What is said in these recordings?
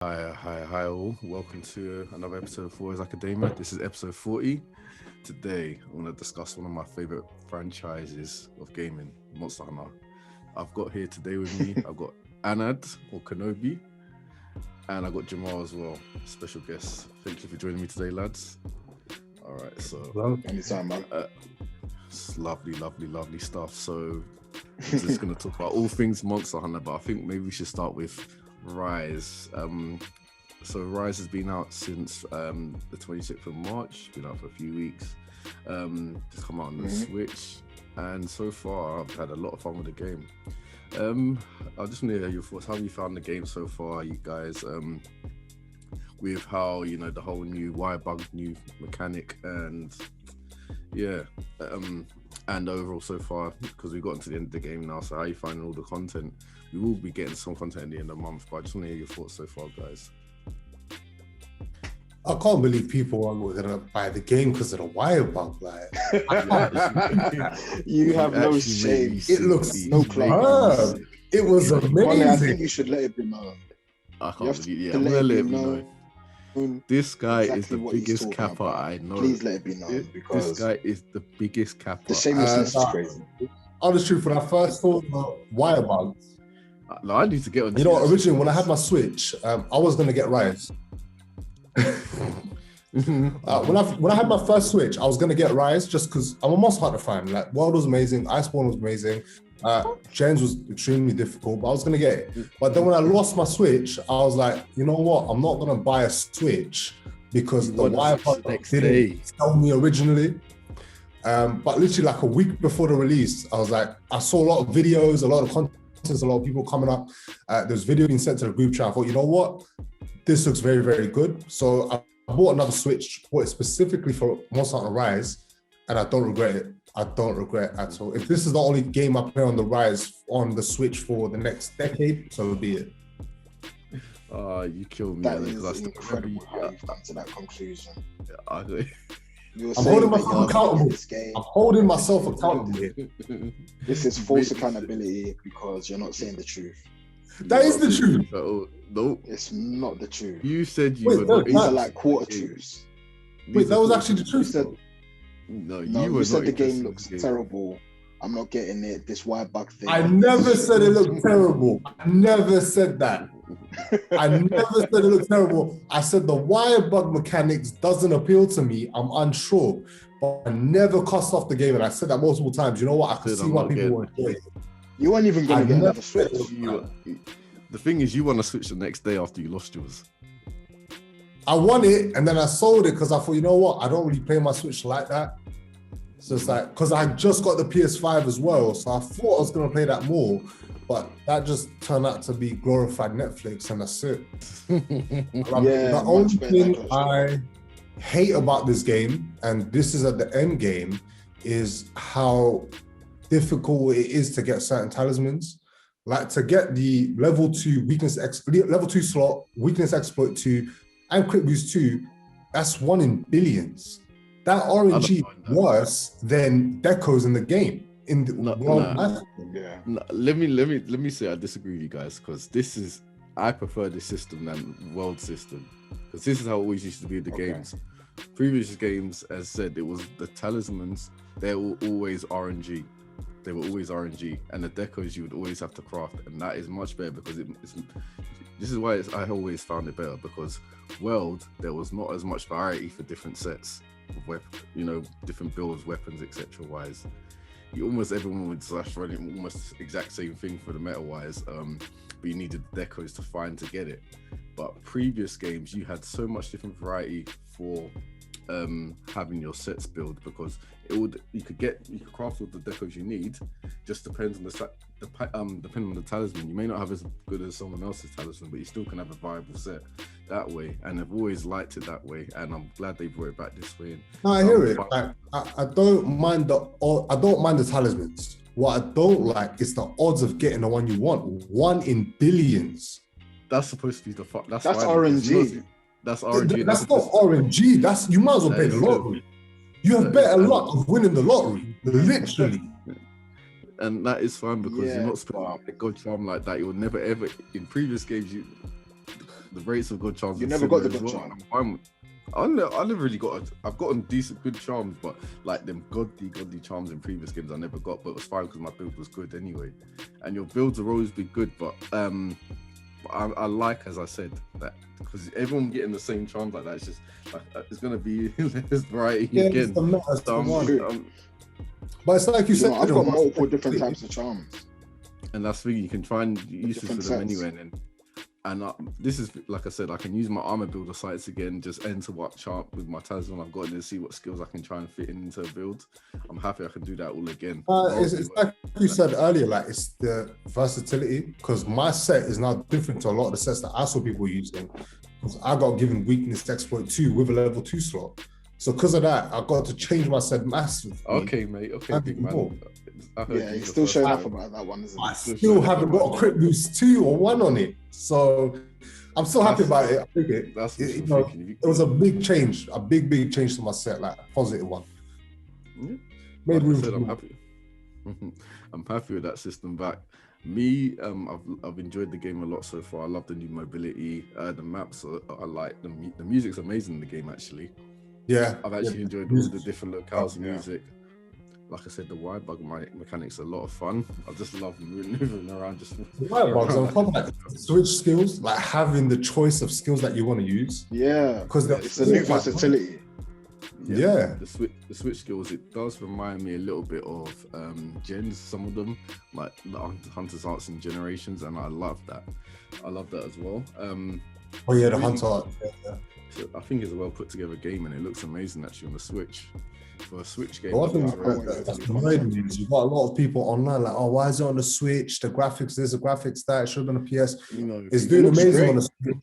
Hi, all. Welcome to another episode of Forwards Academia. This is episode 40. Today, I'm going to discuss one of my favorite franchises of gaming, Monster Hunter. I've got here today with me, I've got Anand or Kenobi, and I've got Jamal as well, special guest. Thank you for joining me today, lads. All right, so anytime, man. It's lovely stuff. So, we're just going to talk about all things Monster Hunter, but I think maybe we should start with Rise. So Rise has been out since the 26th of March, been out for a few weeks. Just come out on the Switch, and so far I've had a lot of fun with the game. I just want to hear your thoughts. How have you found the game so far, you guys? With how, you know, the whole new Wirebug new mechanic, and and overall so far, because we've gotten to the end of the game now, so how are you finding all the content? We will be getting some content at the end of the month, but I just want to hear your thoughts so far, guys. I can't believe people are gonna buy the game because of the Wirebug. Like, you have no shame. It looks no class. It was amazing. I think you should let it be known. I can't believe. Yeah, I'm gonna let it be known. This guy is the biggest capper I know. Please let it be known, because this guy is the biggest capper. The shamelessness is crazy. Honest truth, when I first saw the Wirebug, no, I need to get on. You know, originally when I had my Switch, I was gonna get Rise. When I had my first Switch, I was gonna get Rise just because I'm a Monster Hunter fan. Like, World was amazing, Iceborne was amazing, Gens was extremely difficult, but I was gonna get it. But then when I lost my Switch, I was like, you know what? I'm not gonna buy a Switch because the Wirebug didn't tell me originally. But literally like a week before the release, I was like, I saw a lot of videos, a lot of content. There's a lot of people coming up. There's video being sent to the group chat. I thought, you know what? This looks very, very good. So I bought another Switch, bought it specifically for Monster Hunter Rise, and I don't regret it. I don't regret it at all. If this is the only game I play on the Rise on the Switch for the next decade, so be it. You killed me. That is incredible how you've come to that conclusion. I'm holding myself accountable. I'm holding myself accountable here. This is false accountability because you're not saying the truth. That is the truth. No, it's not the truth. You said you were. These are like quarter truths. Wait, that was actually the truth. You said the game looks terrible. I'm not getting it. This Wirebug thing. I never said it looked terrible. I never said that. I never said it looked terrible. I said the Wirebug mechanics doesn't appeal to me. I'm unsure. But I never cussed off the game, and I said that multiple times. You know what? I can see why people were enjoying it. You weren't even going to get another Switch. The thing is, you want to Switch the next day after you lost yours. I won it, and then I sold it because I thought, you know what? I don't really play my Switch like that. So it's like, because I just got the PS5 as well, so I thought I was going to play that more, but that just turned out to be glorified Netflix, and that's it. The only thing I hate about this game, and this is at the end game, is how difficult it is to get certain talismans. Like, to get the level 2 level 2 slot, weakness exploit 2, and crit boost 2, that's 1 in billions. That RNG worse than decos in the game. Let me say I disagree with you guys, because I prefer this system than world system, because this is how it always used to be in the games. Previous games, as said, it was the talismans. They were always RNG. They were always RNG, and the decos you would always have to craft, and that is much better because this is why I always found it better, because world there was not as much variety for different sets. Different builds, weapons, etc. wise, everyone would slash run it almost exact same thing for the meta wise, but you needed the decos to find to get it. But previous games, you had so much different variety for having your sets build, because you could craft all the decos you need. Just depends on depending on the talisman. You may not have as good as someone else's talisman, but you still can have a viable set that way. And I've always liked it that way, and I'm glad they brought it back this way. No, I hear it. I don't mind the talismans. What I don't like is the odds of getting the one you want. 1 in billions. That's supposed to be the fuck. That's RNG. That's RNG. That's not RNG. You might as well pay the lottery. You have better luck of winning the lottery, literally. And that is fine, because you're not spending a god charm like that. You'll never ever, in previous games, the rates of good charms. You never got the good charm. I never really got. I've gotten decent good charms, but like them godly charms in previous games I never got. But it was fine because my build was good anyway. And your builds have always been good, but I like, as I said, that because everyone getting the same charms like that, it's just like it's gonna be less variety again. But it's like you said, I've got multiple different types of charms, and that's the thing, you can try and use this for them anyway. And this is, like I said, I can use my armor builder sites again, just enter what chart with my talisman I've got and see what skills I can try and fit into a build. I'm happy I can do that all again. It's like you said earlier, like it's the versatility, because my set is now different to a lot of the sets that I saw people using. Because I got given weakness exploit 2 with a level 2 slot. So because of that, I got to change my set massively. Okay, mate. Okay, big man. Yeah, he's still showing off about that one, isn't he? I still haven't got a crit boost 2 or 1 on it. So I'm still happy about it. I think it was a big change, a big change to my set, like a positive one. Yeah. Like I said, I'm happy. I'm happy with that system back. Me, I've enjoyed the game a lot so far. I love the new mobility. The maps, I like the music's amazing in the game actually. Yeah, I've actually enjoyed all the different locales music. Like I said, the wide bug mechanics are a lot of fun. I just love moving around. Just the wide bugs on top of like switch skills, like having the choice of skills that you want to use. Yeah, because it's a new versatility. Yeah, the switch skills, it does remind me a little bit of gens, some of them, like the Hunter's Arts and Generations, and I love that. I love that as well. Oh yeah, the Hunter Art. Yeah. So I think it's a well put together game, and it looks amazing actually on the Switch. For a Switch game, one thing that's annoyed me is you've got a lot of people online like, oh, why is it on the Switch? The graphics, there's a graphics that it should have been a PS. It's doing amazing on the Switch.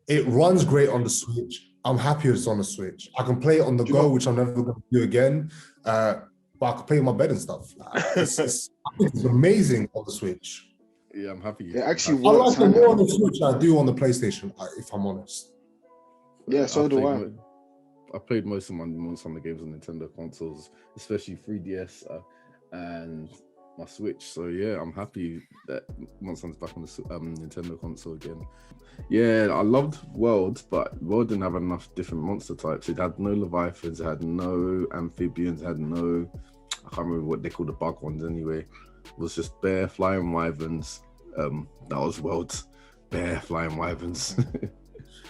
It runs great on the Switch. I'm happy it's on the Switch. I can play it on the go, which I'm never going to do again. But I can play in my bed and stuff. I think it's amazing on the Switch. Yeah, I'm happy. It actually I like it more on the Switch than I do on the PlayStation, if I'm honest. Yeah, so do I. I played most of the games on Nintendo consoles, especially 3DS and my Switch. So yeah, I'm happy that Monster's back on the Nintendo console again. Yeah, I loved World, but World didn't have enough different monster types. It had no Leviathans, it had no amphibians, it had no, I can't remember what they call the bug ones anyway. It was just bare flying wyverns. That was World, bare flying wyverns.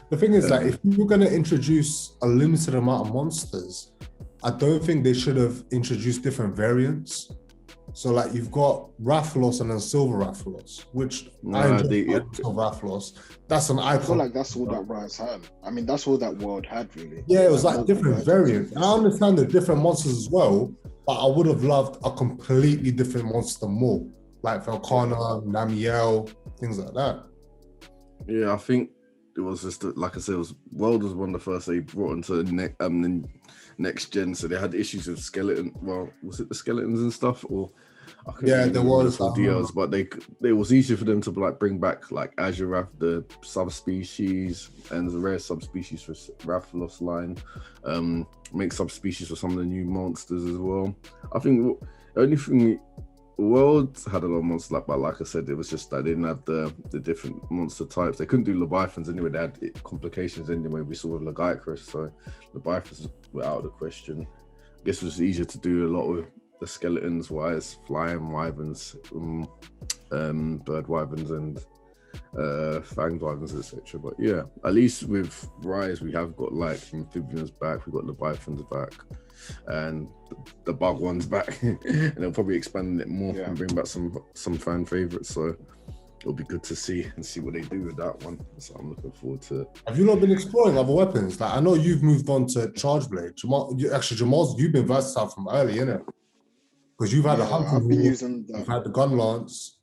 The thing is, like, if you're going to introduce a limited amount of monsters, I don't think they should have introduced different variants. So, like, you've got Rathalos and then Silver Rathalos, which I enjoy Silver Rathalos. That's an icon. I feel like that's all that Rise had. I mean, that's all that World had, really. Yeah, it was like different variants. And I understand the different monsters as well, but I would have loved a completely different monster more, like Velkhana, Namiel, things like that. Yeah, I think it was just like I said, World was one of the first they brought into the next gen, so they had issues with skeleton. Well, was it the skeletons and stuff, or yeah, there was deals, but it was easier for them to like bring back like Azurath, the subspecies, and the rare subspecies for Rathalos line. Make subspecies for some of the new monsters as well. I think the only thing. World had a lot of monsters, but like I said, it was just that they didn't have the different monster types. They couldn't do Leviathans anyway. They had complications anyway. We saw with Legiacrus, so Leviathans were out of the question. I guess it was easier to do a lot with the skeletons wise, flying wyverns, bird wyverns, and fanged wyverns, etc. But yeah, at least with Rise, we have got like amphibians back, we've got Leviathans back, and the bug ones back, and they'll probably expand it more and bring back some fan favorites. So it'll be good to see what they do with that one. So I'm looking forward to it. Have you not been exploring other weapons? Like I know you've moved on to Charge Blade. Jamal's you've been versatile from early, innit? Because you've had a hunting. I've been using you've had the gun lance.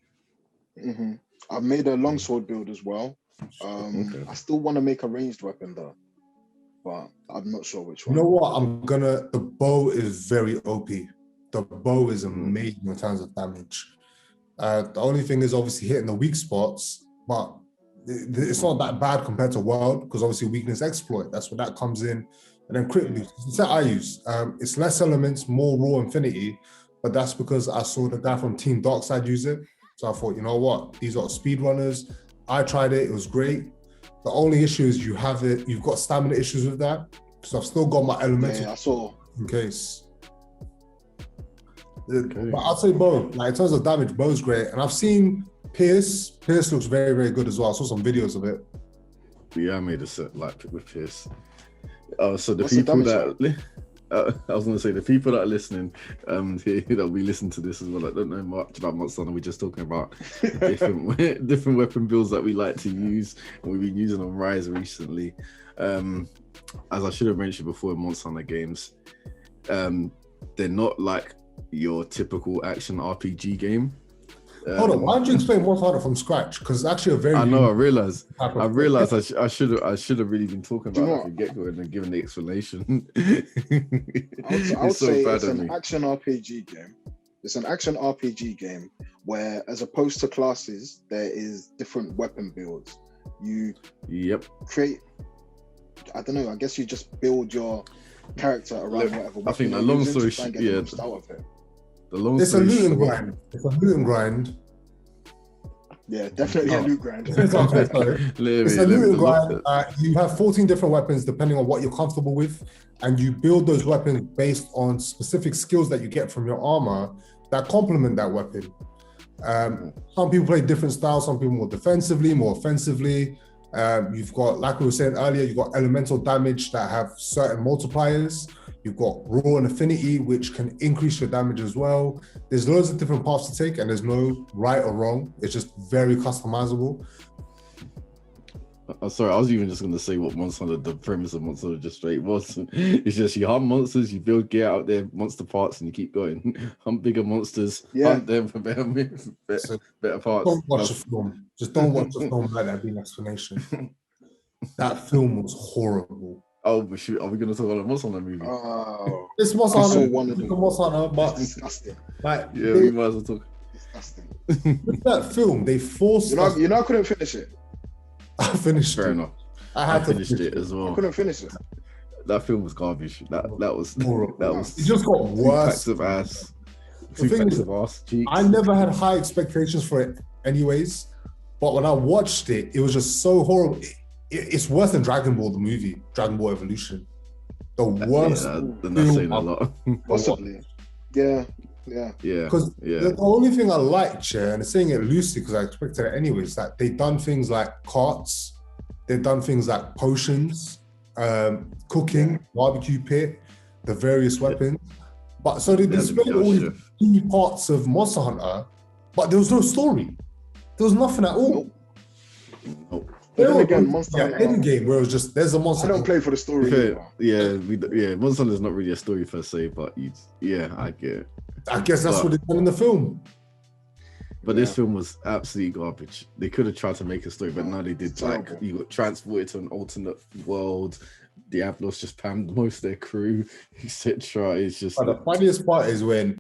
Mm-hmm. I've made a longsword build as well. I still want to make a ranged weapon though, but I'm not sure which one. You know what? The bow is very OP. The bow is amazing in terms of damage. The only thing is obviously hitting the weak spots, but it's not that bad compared to World, because obviously weakness exploit, that's where that comes in. And then crit boost, it's that I use. It's less elements, more raw infinity, but that's because I saw the guy from Team Darkside use it. So I thought, you know what? These are speedrunners. I tried it, it was great. The only issue is you've got stamina issues with that. So I've still got my elemental Yeah, I saw. in case. Okay. But I'll say Bo, like in terms of damage, Bo's great. And I've seen Pierce. Pierce looks very, very good as well. I saw some videos of it. Yeah, I made a set light pick with Pierce. So the What's the people damage I was going to say, the people that are listening, that we listen to this as well, I don't know much about Monster Hunter. We're just talking about different weapon builds that we like to use, and we've been using on Rise recently. As I should have mentioned before, in Monster Hunter games, they're not like your typical action RPG game. Hold on, why don't you explain Monster Hunter from scratch? Because it's actually a very. I know. I realized. type of- I realized I should have really been talking Do you about know that from get-go and then giving the explanation. I would say bad it's of an me. action RPG game. It's an action RPG game where, as opposed to classes, there is different weapon builds. You Yep. create. I don't know. I guess you just build your character around Look, whatever. I think weapon the you're long using story to try and sh- get the yeah. most out of it. The long It's a story loot and short- grind. It's a loot and grind. Yeah, definitely a Oh. loot grind. Sorry. It's a loot and grind. You have 14 different weapons depending on what you're comfortable with, and you build those weapons based on specific skills that you get from your armor that complement that weapon. Some people play different styles. Some people more defensively, more offensively. You've got, like we were saying earlier, you've got elemental damage that have certain multipliers. You've got raw and affinity, which can increase your damage as well. There's loads of different paths to take, and there's no right or wrong. It's just very customizable. Sorry, I was even just going to say what Monster Hunter, the premise of Monster Hunter just straight was. It's just you hunt monsters, you build gear out there, monster parts, and you keep going. Hunt bigger monsters, Yeah. hunt them for better parts. Don't watch the film. Just don't watch the film like that being an explanation. That film was horrible. Oh, but shoot, are we going to talk about the Monster Hunter movie? Oh, It's Monster I saw Hunter. one of them. It's a Monster Hunter, it's but disgusting. like Yeah, we might as well talk. Disgusting. with that film, they forced us. You know, I couldn't finish it. I finished Fair it. enough. I I had to finished it as I well. couldn't finish it. That film was garbage. That was Horrible. that was It just got 2 worse. packs of ass. The 2 thing packs is, of ass cheeks. I never had high expectations for it, anyways. But when I watched it, it was just so horrible. It's worse than Dragon Ball, the movie, Dragon Ball Evolution. The worst. Yeah, then that's saying a film lot. Possibly. Yeah. Yeah, Because yeah. the only thing I liked, yeah, and saying it loosely because I expected it anyways, that they've done things like carts, they've done things like potions, cooking, barbecue pit, the various weapons. But so they displayed all these key parts of Monster Hunter, but there was no story. There was nothing at all. Nope. But then again, Monster yeah, Hunter. end game where it was just there's a I monster. don't play for the story. Yeah, either. Monster Hunter is not really a story per se, but I get it. I guess that's But- what they done in the film. But this film was absolutely garbage. They could have tried to make a story, but now they did It's like terrible. you got transported to an alternate world. Diablos just pammed most of their crew, etc. It's just But the funniest part is when